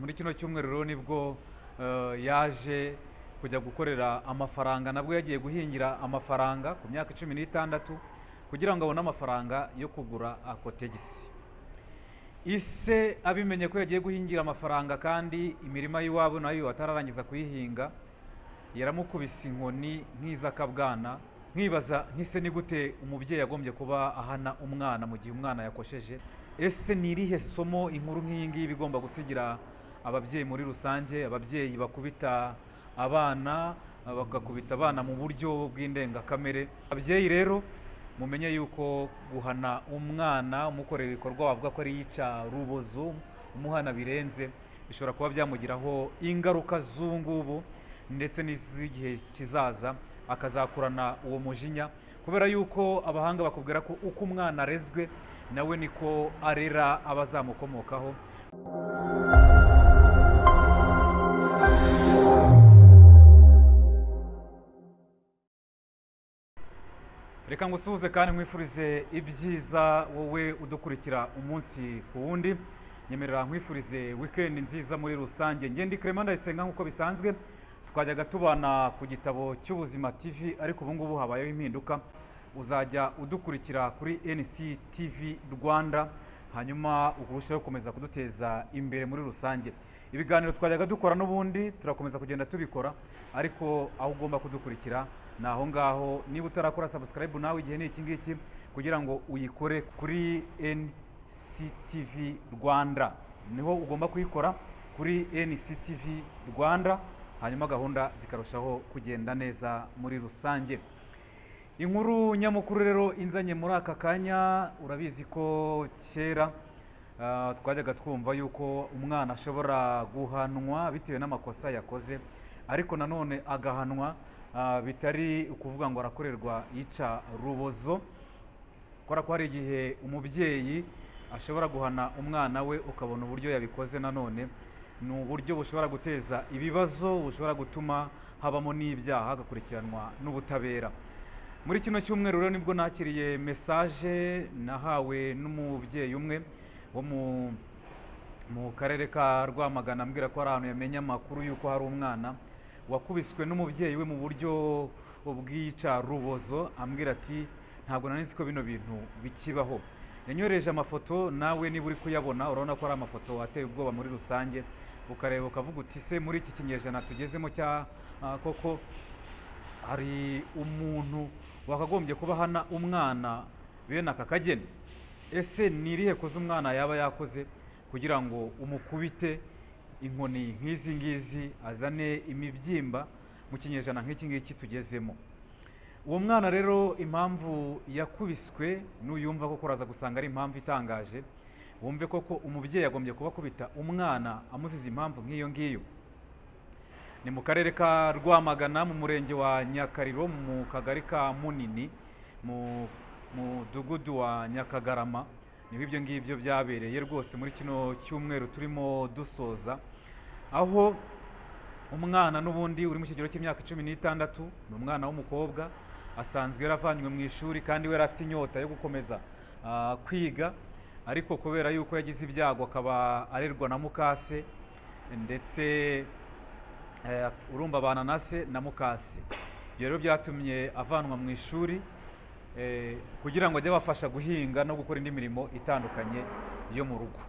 muri kino cyumweru rero nibwo yaje kujya gukorera amafaranga, nabwo yagiye guhingira amafaranga ku myaka 16 kugira ngo abone amafaranga yo kugura akotegisi. Ise abimenye ko yagiye guhingira amafaranga kandi imirima y'iwabo nayo atararangiza kuyihinga, yaramukubise inkoni nk'izakabwana. Nkibaza nkise ni gute umubyeyi yagombye kuba ahana umwana mu gihe umwana yakosheje. Ese ni irihe somo inkuru nk'iyi ngiyi bigomba gusigira ababyeyi muri rusange, ababyeyi bakubita abana bagakubita abana mu buryo bw'indengakamere? Ababyeyi rero mumenye yuko guhana umwana umukorera ibikorwa wavuga ko ari yica rubozo, umuhana birenze, bishobora kuba byamugiraho ingaruka z'ubungubu ndetse n'iz'igihe kizaza, akazakurana uwo mujinya, kubera yuko abahanga bakubwira ko uko umwana arezwe nawe niko arera abazamukomokaho. Reka ngusuhuze kandi nkwifurize ibyiza wowe udukurikira umunsi ku wundi. Nyemerera nkwifurize weekend nziza muri rusange. Ndi Clement Ndayisenga nk'uko bisanzwe, twajyaga tubana ku gitabo cy'ubuzima TV, ariko ubu ngubu habayeho impinduka. Uzajya udukurikira kuri NCTV Rwanda, hanyuma urusheho gukomeza kuduteza imbere muri rusange. Ibiganiro twajyaga dukora n'ubundi turakomeza kugenda tubikora, ariko aho ugomba kudukurikira ni aho ngaho. Niba utarakora subscribe nawe igihe ni iki ngiki, kugira ngo uyikore kuri NCTV Rwanda. Niho ugomba kuyikora kuri NCTV Rwanda, hanyuma gahunda zikarushaho kugenda neza muri rusange. Inkuru nyamukuru rero inzanye muri aka kanya, urabizi ko kera twajyaga twumva yuko umwana ashobora guhanwa bitewe n'amakosa yakoze, ariko nanone agahanwa bitari ukuvuga ngo arakorerwa yica rubozo. Kubera ko hari igihe umubyeyi ashobora guhana umwana we ukabona uburyo yabikoze, nanone ni uburyo bushobora guteza ibibazo, bushobora gutuma habamo n'ibyaha, hagakurikiranwa n'ubutabera. Muri kino cyumweru rero nibwo nakiriye message nahawe n'umubyeyi umwe wo mu karere ka Rwamagana, ambwira ko ari ahantu yamenye amakuru yuko hari umwana wakubiswe n'umubyeyi we mu buryo bw'ica rubozo. Ambwira ati ntabwo nanizi ko bino bintu bikibaho. Yanyoreje amafoto, nawe niba uri kuyabona urabona ko ari amafoto ateye ubwoba muri rusange, ukareba ukavuga uti se muri iki kinyejana tugezemo cya koko hari umuntu wakagombye kuba hana umwana bene aka kageni? Ese ni irihe koza umwana yaba yakoze kugira ngo umukubite inkoni nk'izi ngizi, azane imibyimba mu kinyejana nk'iki ngiki tugezemo? Uwo mwana rero impamvu yakubiswe n'uyumva ko kuraza gusanga ari impamvu itangaje. Wumve koko umubyeyi yagombye kuba akubita umwana amuziza impamvu nk'iyo ngiyo. Ni mu karere ka Rwamagana, mu murenge wa Nyakariro, mu kagari ka Munini, mu mudugudu wa Nyakagarama. Niho ibyo ngibyo byabereye rwose muri kino cyumweru turimo dusoza, aho umwana n'ubundi uri mu kigero cy'imyaka 16, ni umwana w'umukobwa, asanzwe yaravanywe mu ishuri kandi we afite inyota yo gukomeza kwiga, ariko kubera yuko yagize ibyago akaba arerwa na mukase, ndetse urumva abana na se na mukase. Ibyo rero byatumye avanwa mu ishuri kugira ngo ajye abafasha guhinga no gukora indi mirimo itandukanye yo mu rugo.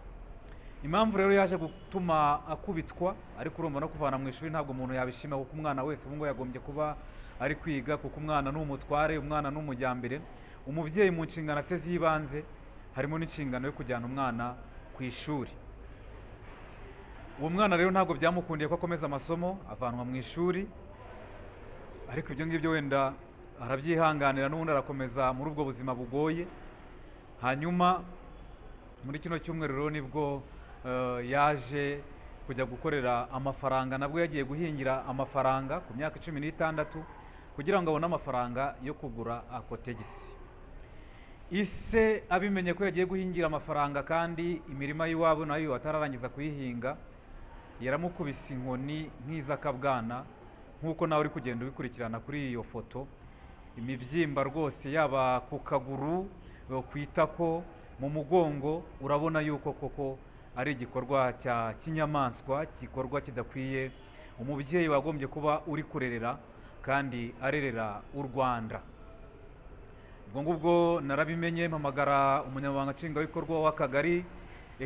Impamvu rero yaje gutuma akubitwa, ariko urumva no kuvana mu ishuri ntabwo umuntu yabishima, kuko umwana wese ubu ngo yagombye kuba ari kwiga, kuko umwana ni umutware, umwana ni umujyambere. Umubyeyi mu nshingano afite z'ibanze harimo n'inshingano yo kujyana umwana ku ishuri. Uwo mwana rero ntabwo byamukundiye ko akomeza amasomo, avanwa mu ishuri, ariko ibyo ngibyo wenda arabyihanganira, n'ubundi arakomeza muri ubwo buzima bugoye. Hanyuma muri kino cyumweru rero nibwo yaje kujya gukorera amafaranga, nabwo yagiye guhingira amafaranga ku myaka 16 kugira ngo abone amafaranga yo kugura akotegisi. Ise abimenye ko yagiye guhingira amafaranga kandi imirima y'iwabo nayo atararangiza kuyihinga, yaramukubise inkoni nk'izakabwana, nk'uko nawe uri kugenda ubikurikirana kuri iyo foto. Imibyimba rwose yaba ku kaguru, ku itako, mu mugongo, urabona yuko koko ari igikorwa cya kinyamaswa, igikorwa kidakwiye umubyeyi wagombye kuba uri kurerera kandi arerera u Rwanda. Ubwo ngubwo narabimenye mpamagara umunyamabanga nshingwabikorwa w'akagari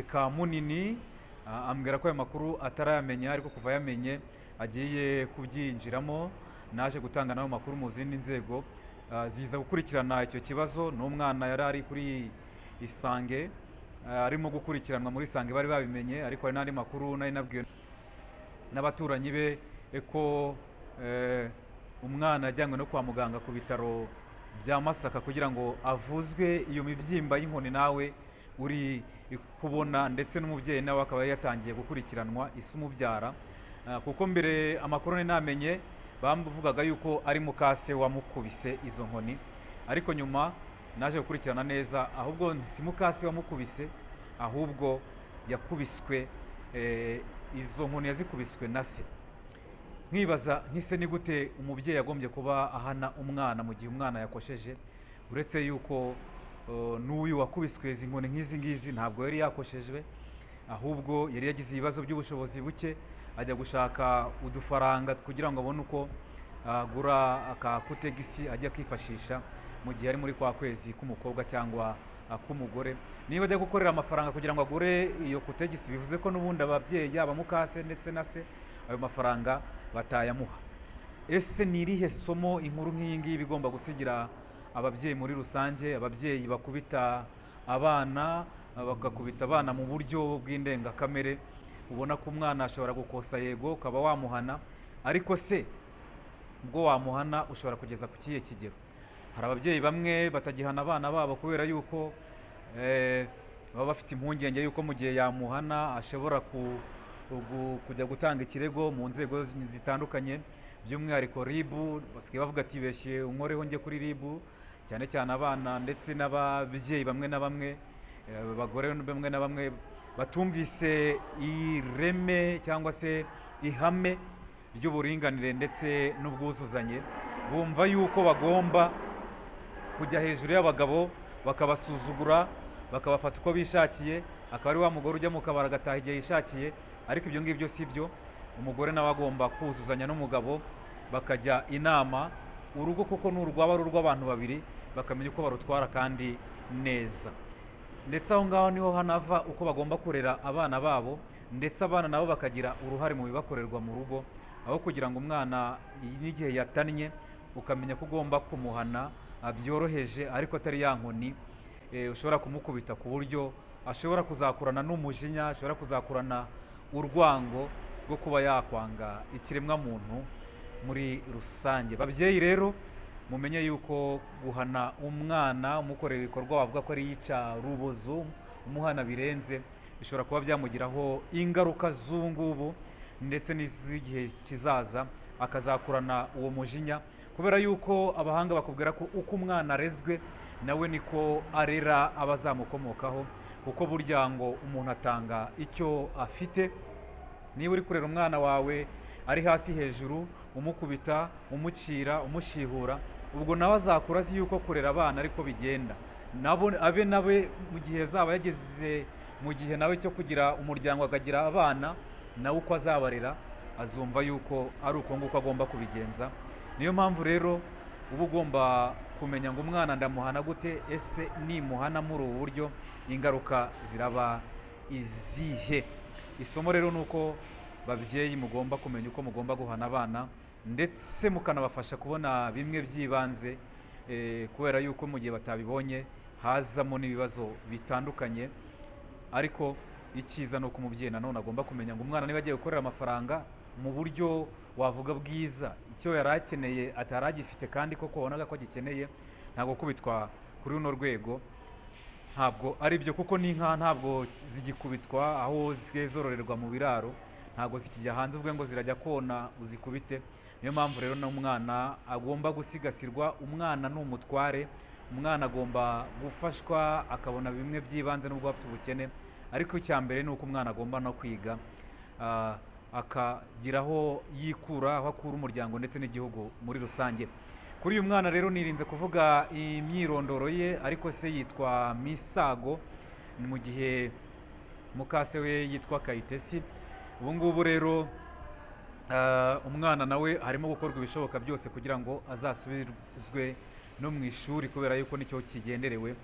ka Munini, ambwira ko ayo makuru atarayamenya, ariko kuva yamenye agiye kubyinjiramo. Naje gutanga nayo makuru mu zindi nzego ziza gukurikirana icyo kibazo. N'umwana yari ari kuri Isange, arimo gukurikiranwa muri Isange, bari babimenye, ariko hari n'andi makuru nari nabwiwe n'abaturanyi be ko umwana yajyanywe no kwa muganga ku bitaro bya Masaka kugira ngo avuzwe iyo mibyimba y'inkoni nawe uri kubona, ndetse n'umubyeyi nawe akaba yatangiye gukurikiranwa isi umubyara, kuko mbere amakuru namenye bavugaga yuko ari mukase wamukubise izo nkoni, ariko nyuma naje gukurikirana neza, ahubwo si mukase wamukubise, ahubwo yakubiswe, izo nkoni yazikubiswe na se. Nkibaza ntise ni gute umubyeyi yagombye kuba ahana umwana mu gihe umwana yakosheje, uretse yuko n'uyu wakubiswe izi nkoni nk'izi ngizi ntabwo yari yakoshejwe, ahubwo yari yagize ibibazo by'ubushobozi buke, ajya gushaka udufaranga kugira ngo abone uko agura akakutegisi ajya kwifashisha mu gihe ari muri kwa kwezi k'umukobwa cyangwa k'umugore. Niba ajya gukorera amafaranga kugira ngo agure iyo kutegisi, bivuze ko n'ubundi ababyeyi yaba mukase ndetse na se ayo mafaranga batayamuha. Ese ni irihe somo inkuru nk'iyi ngiyi igomba gusigira ababyeyi muri rusange? Ababyeyi bakubita abana, bagakubita abana mu buryo bw'indengakamere, ubona ko umwana ashobora gukosa, yego ukaba wamuhana, ariko se ubwo wamuhana ushobora kugeza ku kihe kigero? Hari ababyeyi bamwe batagihana abana babo kubera yuko baba bafite impungenge yuko mu gihe yamuhana ashobora kujya gutanga ikirego mu nzego zitandukanye, by'umwihariko RIB. Basigaye bavuga ati beshye unkoreho njye kuri RIB, cyane cyane abana ndetse n'ababyeyi bamwe na bamwe, abagore bamwe na bamwe batumvise ireme cyangwa se ihame ry'uburinganire ndetse n'ubwuzuzanye, bumva yuko bagomba kujya hejuru y'abagabo bakabasuzugura, bakabafata uko bishakiye, akaba ari wa mugore ujya mu kabari agataha igihe yishakiye. Ariko ibyo ngibyo si byo, umugore nawe agomba kuzuzanya n'umugabo, bakajya inama. Urugo kuko n'urwaba ari urw'abantu babiri, bakamenya uko barutwara kandi neza. Ndetse aho ngaho niho hanava uko bagomba kurera abana babo, ndetse abana nabo bakagira uruhare mu bibakorerwa mu rugo, aho kugira ngo umwana n'igihe yatannye ukamenya ko ugomba kumuhana byoroheje, ariko atari ya nkoni ushobora kumukubita ku buryo ashobora kuzakurana n'umujinya, ashobora kuzakurana urwango rwo kuba yakwanga ikiremwa muntu muri rusange. Babyeyi rero mumenye yuko guhana umwana umukorera ibikorwa wavuga ko ari yica rubozo, umuhana birenze, bishobora kuba byamugiraho ingaruka z'ubungubu ndetse n'iz'igihe kizaza, akazakurana uwo mujinya, kubera yuko abahanga bakubwira ko uko umwana arezwe nawe niko arera abazamukomokaho, kuko burya ngo umuntu atanga icyo afite. Niba uri kurera umwana wawe ari hasi hejuru, umukubita, umucira, umushihura, ubwo nawe azakura azi yuko kurera abana ariko bigenda. Abe nawe mu gihe zaba yageze mu gihe nawe cyo kugira umuryango akagira abana, nawe uko azabarera azumva yuko ari uko nguko agomba kubigenza. Niyo mpamvu rero uba ugomba kumenya ngo umwana ndamuhana gute, ese nimuhana muri ubu buryo ingaruka ziraba izihe? Isomo rero ni uko babyeyi mugomba kumenya uko mugomba guhana abana, ndetse mukanabafasha kubona bimwe by'ibanze, kubera yuko mu gihe batabibonye hazamo n'ibibazo bitandukanye. Ariko icyiza ni uko umubyeyi nanone agomba kumenya ngo umwana niba agiye gukorera amafaranga mu buryo wavuga bwiza, icyo yari akeneye atari agifite kandi koko wabonaga ko agikeneye, ntabwo kubitwa kuri runo rwego ntabwo ari byo, kuko n'inka ntabwo zigikubitwa aho zisigaye zororerwa mu biraro, ntabwo zikijya hanze uvuge ngo zirajya kona uzikubite. Niyo mpamvu rero n'umwana agomba gusigasirwa. Umwana ni umutware, umwana agomba gufashwa akabona bimwe by'ibanze n'ubwo afite ubukene, ariko icya mbere ni uko umwana agomba no kwiga, akagira aho yikura, aho akura umuryango ndetse n'igihugu muri rusange. Kuri uyu mwana rero nirinze kuvuga imyirondoro ye, ariko se yitwa Misago, mu gihe mukase we yitwa Kayitesi. Ubu ngubu rero umwana nawe harimo gukorwa ibishoboka byose kugira ngo azasubizwe no mu ishuri, kubera yuko nicyo kigenderewe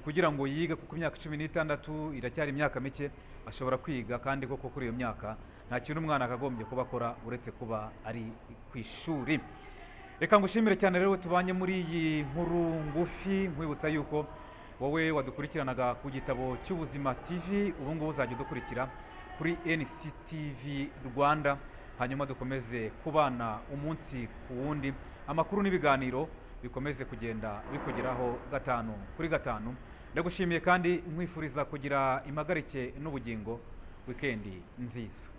kugira ngo yige, kuko imyaka 16 iracyari imyaka mike, ashobora kwiga, kandi koko kuri iyo myaka nta kintu umwana akagombye kuba akora uretse kuba ari ku ishuri. Reka ngushimire cyane rero tubanye muri iyi nkuru ngufi, nkwibutsa yuko wowe wadukurikiranaga ku Gitabo cy'Ubuzima TV, ubu ngubu uzajya udukurikira kuri NCTV Rwanda, hanyuma dukomeze kubana umunsi ku wundi, amakuru n'ibiganiro bikomeze kugenda bikugeraho 5 kuri 5. Ndagushimiye kandi nkwifuriza kugira impagarike n'ubugingo, weekend nziza.